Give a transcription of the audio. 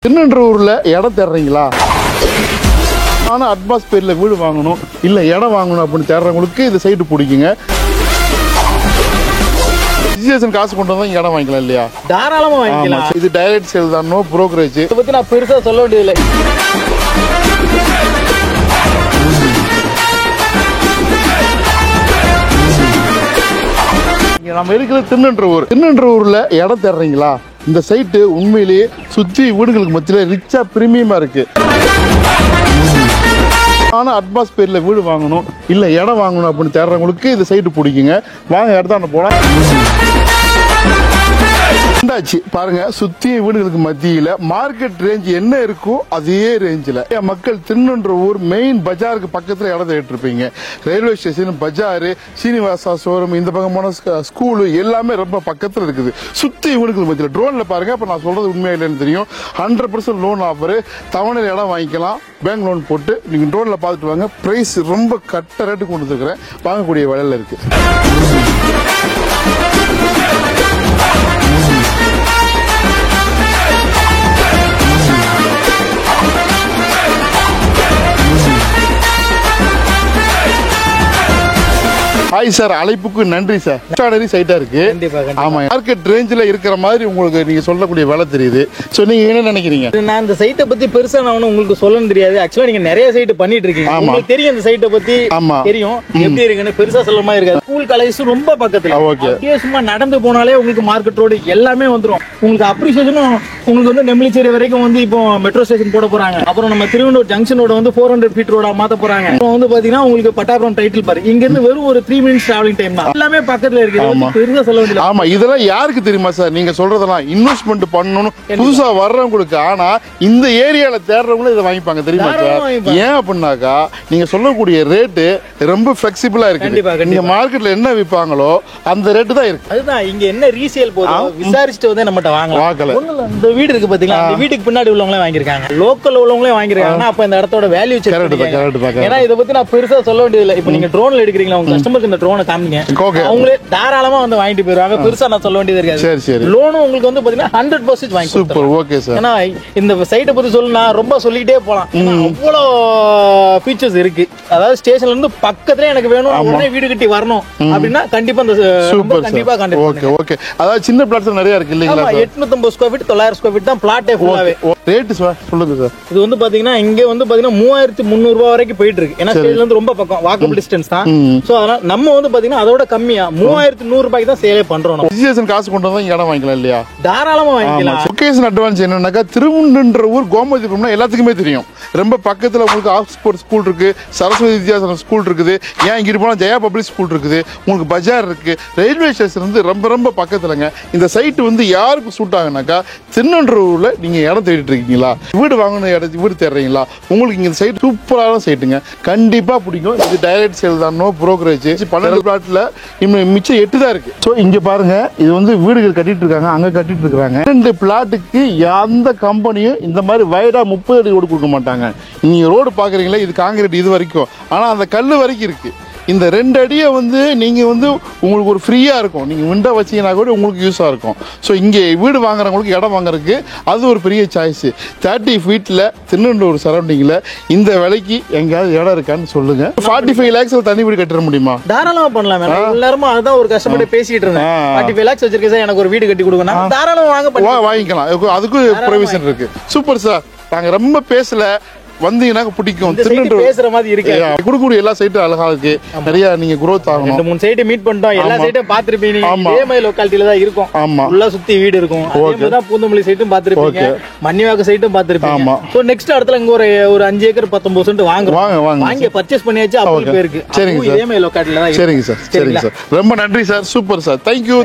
திருநெல்வேலியில் இடம் தேடுறீங்களா? ஆனால் அட்மாஸ்பியரில் வீடு வாங்கணும் இல்லை இடம் வாங்கணும் அப்படின்னு தேடுறவங்களுக்கு இந்த சைட்டு பிடிக்குங்க. ரிஜிஸ்ட்ரேஷன் காசு கொண்டு வந்தால் இடம் வாங்கிக்கலாம் இல்லையா? தாராளமாக வாங்கிக்கலாம். இது டைரக்ட் சேல் தான், நோ புரோக்கரேஜ். இதை பற்றி நான் பெருசாக சொல்ல வேண்டியதில்லை. நம்ம இருக்கிற திருநெல்வேலியில் இடம் தேடுறீங்களா? இந்த சைட்டு உண்மையிலேயே சுற்றி வீடுகளுக்கு மத்தியில் ரிச்சா பிரீமியமா இருக்கு. ஆனால் அட்மாஸ்பியரில் வீடு வாங்கணும் இல்லை இடம் வாங்கணும் அப்படின்னு தேடுறவங்களுக்கு இந்த சைட்டு பிடிக்குங்க. வாங்க இடத்தாண்ட போலாம். பாருங்க, சுத்தி வீடுகளுக்கு மத்தியில மார்க்கெட் ரேஞ்ச் என்ன இருக்கோ அதே ரேஞ்சில் மக்கள் திருநெல்வேலி மெயின் பஜாருக்கு பக்கத்துல இடம் தேடிட்டு இருப்பீங்க. ரயில்வே ஸ்டேஷன், பஜாரு, சீனிவாசா ஷோரூம், இந்த பக்கமான ஸ்கூலு எல்லாமே ரொம்ப பக்கத்துல இருக்குது. சுத்தி வீடுகளுக்கு மத்தியில ட்ரோன்ல பாருங்க. அப்ப நான் சொல்றது உண்மையா இல்லைன்னு தெரியும். 100% லோன் ஆஃபர். தவணையில் இடம் வாங்கிக்கலாம். பேங்க் லோன் போட்டு நீங்க ட்ரோன்ல பார்த்துட்டு வாங்க. பிரைஸ் ரொம்ப கட்ட ரேட்டு கொண்டு வந்துருக்கிறேன். வாங்கக்கூடிய விலையில இருக்கு. ஹாய் சார், அழைப்புக்கு நன்றி சார். எக்ஸ்ட்ராடனரி சைட்டா இருக்கு. ஆமா, மார்க்கெட் ரேஞ்சில் இருக்கிற மாதிரி உங்களுக்கு நீங்க சொல்லக்கூடிய வேலை தெரியுது. சோ நீங்க என்ன நினைக்கிறீங்க? நான் இந்த சைட்டை பத்தி பெருசா நான் உங்களுக்கு சொல்லணும் தெரியாது. ஆக்சுவலா நீங்க நிறைய சைட் பண்ணிட்டு இருக்கீங்க. உங்களுக்கு தெரியும் இந்த சைட்டை பத்தி தெரியும் எப்படி இருக்குன்னு. பெருசா சொல்ல மாதிரி இருக்காது. ஸ்கூல் காலேஜ் ரொம்ப பக்கத்துல. அப்படியே சும்மா நடந்து போனாலே உங்களுக்கு மார்க்கெட் ரோடு எல்லாமே வந்துடும். உங்களுக்கு அப்ரிசியேஷனும் உங்களுக்கு வந்து நெம்லிச்சேரி வரைக்கும் வந்து இப்போ மெட்ரோ ஸ்டேஷன் போட போறாங்க. அப்புறம் நம்ம திருவண்ணூர் ஜங்ஷன் ரோட வந்து 400 feet ரோடா மாத்த போறாங்க. அப்புறம் வந்து பாத்தீங்கன்னா உங்களுக்கு பட்டாபுரம் டைட்டில் பாரு. இங்க இருந்து வெறும் ஒரு 3 minutes டிராவலிங் டைம் தான். எல்லாமே பக்கத்துல இருக்கு. பெருசா சொல்ல வேண்டியது. ஆமா, இதெல்லாம் யாருக்கு தெரியுமா சார்? நீங்க சொல்றதெல்லாம் இன்வெஸ்ட்மெண்ட் பண்ணணும் புதுசா வர்றவங்களுக்கு. ஆனா இந்த ஏரியால தேடுறவங்களும் இதை வாங்கிப்பாங்க தெரியுமா சார்? ஏன் அப்படின்னாக்கா நீங்க சொல்லக்கூடிய ரேட்டு ரொம்ப பிளெக்சிபிளா இருக்கு. நீங்க மார்க்கெட்ல என்ன விற்பாங்களோ அந்த ரேட்டு தான் இருக்கு. அதுதான் இங்க என்ன ரீசேல் போதும் விசாரிச்சுட்டு வந்து நம்மகிட்ட வாங்கலாம். இந்த வீடு இருக்கு பாத்தீங்களா? இந்த வீட்டுக்கு பின்னாடி உள்ளவங்களே வாங்கிருக்காங்க. லோக்கல் உள்ளவங்களே வாங்கிருக்காங்க. அப்ப இந்த இடத்தோட வேல்யூ செக் பண்ணுங்க. ஏன்னா இதை பத்தி நான் பெருசா சொல்ல வேண்டியதில்லை. இப்போ நீங்க ட்ரோன்ல எடுக்கிறீங்களா, உங்க கஸ்டமருக்கு இந்த ட்ரோனை காமிங்க. அவங்களே தாராளமா வந்து வாங்கிட்டு போயிருவாங்க. பெருசா நான் சொல்ல வேண்டியது இருக்காது. சரி சரி. லோனும் உங்களுக்கு வந்து பாத்தீங்கன்னா 100% வாங்கி கொடுத்துருவாங்க. Super, okay sir. ஏன்னா இந்த சைட்டை பத்தி சொல்லணும்னா ரொம்ப சொல்லிக்கிட்டே போலாம். அவ்வளோ ஃபீச்சர்ஸ் இருக்கு. அதாவது ஸ்டேஷன்ல இருந்து பக்கத்துல எனக்கு வேணும், உடனே வீடு கட்டி வரணும் அப்படின்னா கண்டிப்பா இந்த கண்டிப்பா கான்டாக்ட் ஓகே ஓகே. அதாவது சின்ன பிளாட்ஸ் நிறைய இருக்கு இல்லீங்களா? 850 ஸ்கொயர் ஃபீட் 900 ஸ்கொயர் ஃபீட் தான் பிளாட்டே ஃபுல்லாவே. ரேட் சொல்லுங்க சார். இது வந்து பாத்தீங்கன்னா இங்க வந்து பாத்தீங்கன்னா 3300 ரூபாய் வரைக்கும் போயிட்டு இருக்கு. ஏன்னா ஸ்டேஷன்ல இருந்து ரொம்ப பக்கம், வாக்கபிள் டிஸ்டன்ஸ் தான். சோ அதனால நம்ம வந்து பாத்தீங்கன்னா அதோட கம்மியா 3100 ரூபாய்க்கு தான் சேலே பண்றோம். ரிஜிஸ்ட்ரேஷன் காசு கொண்டு வந்தா இடம் வாங்கிக்கலாம் இல்லையா? தாராளமா வாங்கிக்கலாம். லொகேஷன் அட்வான்ஸ் என்னன்னாக்கா திருவண்ணன்ற ஊர் கோமதிபுரம்னா எல்லாத்துக்குமே தெரியும். ரொம்ப பக்கத்துல உங்களுக்கு ஆக்ஸ்போர்ட் ஸ்கூல் இருக்கு, சரஸ்வதி வித்யாசனம் ஸ்கூல் இருக்குது, ஏன் இங்கிட்டு போனா ஜெயா பப்ளிக் ஸ்கூல் இருக்குது, உங்களுக்கு பஜார் இருக்கு, ரயில்வே ஸ்டேஷன் வந்து ரொம்ப ரொம்ப பக்கத்துலங்க. இந்த சைட் வந்து யாருக்கு சூட் ஆகுனாக்கா திருநெல்வேலியில நீங்க இடம் தேடிட்டு இருக்கீங்களா, வீடு வாங்கணும் வீடு தேடுறீங்களா, உங்களுக்கு இந்த சைட் சூப்பரான சைட்டுங்க. கண்டிப்பா பிடிக்கும். இது டைரக்ட் சேல் தான், நோ புரோக்கரேஜ். 12 பிளாட்ல மிச்சம் 8 தான் இருக்கு. ஸோ இங்க பாருங்க, இது வந்து வீடுகள் கட்டிட்டு இருக்காங்க, அங்க கட்டிட்டு இருக்காங்க. 2 பிளாட்டுக்கு எந்த கம்பெனியும் இந்த மாதிரி வைடா 30 அடி ரோடு கொடுக்க மாட்டாங்க. நீங்க ரோடு பாக்குறீங்களா, இது காங்கிரீட் இது வரைக்கும், ஆனா அந்த கல்லு வரைக்கும் இருக்கு. இந்த 2 அடியை வந்து நீங்க வந்து உங்களுக்கு ஒரு ஃப்ரீயா இருக்கும். நீங்க விண்டோ வச்சீங்கன்னா கூட உங்களுக்கு யூஸா இருக்கும். ஸோ இங்கே வீடு வாங்குறவங்களுக்கு இடம் வாங்குறதுக்கு அது ஒரு பெரிய சாய்ஸ். 30 ஃபீட்ல திருநெல்வேலி சரௌண்டிங்ல இந்த விலைக்கு எங்கேயாவது இடம் இருக்கான்னு சொல்லுங்க. 45 lakhs தனி வீடு கட்டிட முடியுமா? தாராளமா பண்ணலாம். எல்லாரும் அதான் ஒரு கஸ்டமர் பேசிட்டு இருந்தேன். 45 lakhs வச்சிருக்கேன் சார், எனக்கு ஒரு வீடு கட்டி கொடுங்க. தாராளமா வாங்கிக்கலாம். அதுக்கு ப்ரொவிஷன் இருக்கு. Super sir. நாங்க ரொம்ப பேசல, வந்தீங்கன்னா பிடிக்கும். பேசுற மாதிரி இருக்கு. குடுக்குற எல்லா சைட்டும் அழகா இருக்கு. நிறைய நீங்க growth ஆகணும். 2-3 சைட் மீட் பண்ணிட்டோம். எல்லா சைட்டும் பாத்துருப்பீங்க. இதே மாதிரி லோக்காலிட்டில தான் இருக்கும். உள்ள சுத்தி வீடு இருக்கும். அதே தான் பூந்தமல்லி சைட்டும் பாத்துருப்பீங்க, மன்னிவாக்க சைட்டும் பாத்துருப்பீங்க. சோ நெக்ஸ்ட் இடத்துல இங்க ஒரு 5 ஏக்கர் 19 சென்ட் வாங்கி பர்ச்சேஸ் பண்ணியாச்சு. அப்படி பேருக்கு. சரிங்க சார். இதே மாதிரி லோக்காலிட்டில தான். சரிங்க சார், சரிங்க சார். ரொம்ப நன்றி சார். Super sir. தேங்க்யூ.